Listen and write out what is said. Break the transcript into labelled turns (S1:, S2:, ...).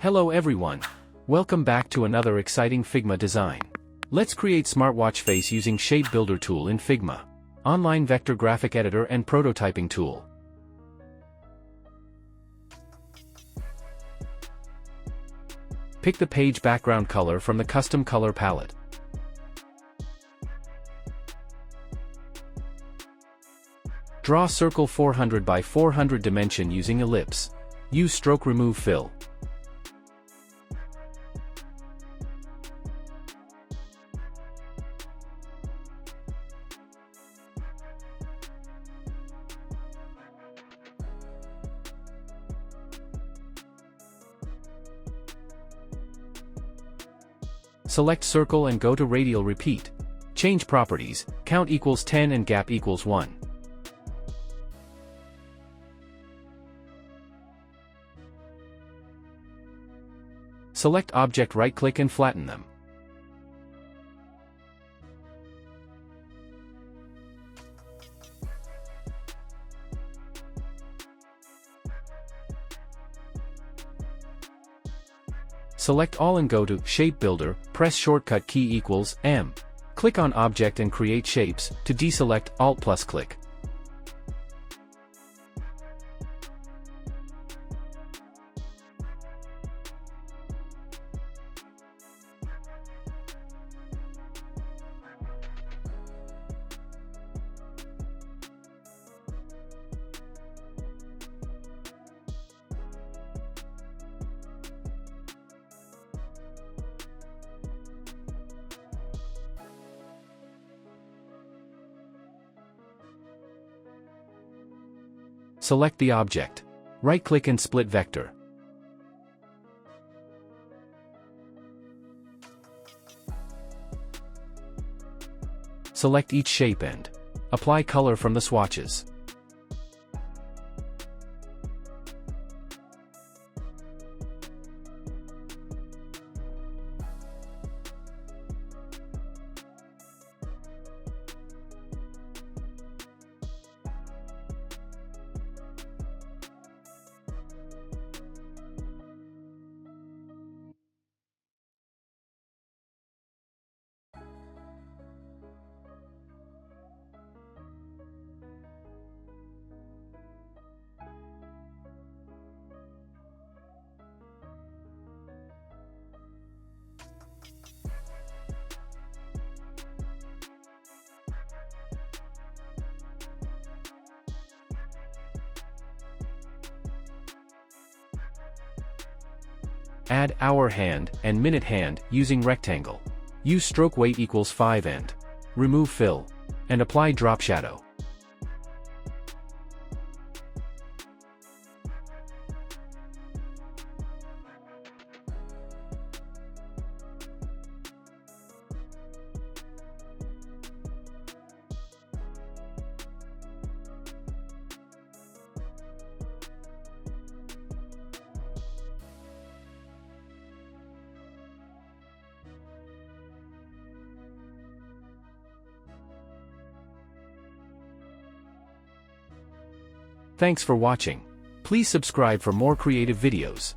S1: Hello everyone. Welcome back to another exciting Figma design. Let's create smartwatch face using Shape Builder tool in Figma. Online vector graphic editor and prototyping tool. Pick the page background color from the custom color palette. Draw circle 400 by 400 dimension using ellipse. Use stroke remove fill. Select circle and go to Radial repeat. Change properties, count equals 10 and gap equals 1. Select object, right-click and flatten them. Select all and go to Shape Builder, press shortcut key equals M. Click on Object and create shapes. To deselect, Alt plus click. Select the object. Right-click and split vector. Select each shape and apply color from the swatches. Add hour hand and minute hand using rectangle. Use stroke weight equals 5 and remove fill. And apply drop shadow. Thanks for watching. Please subscribe for more creative videos.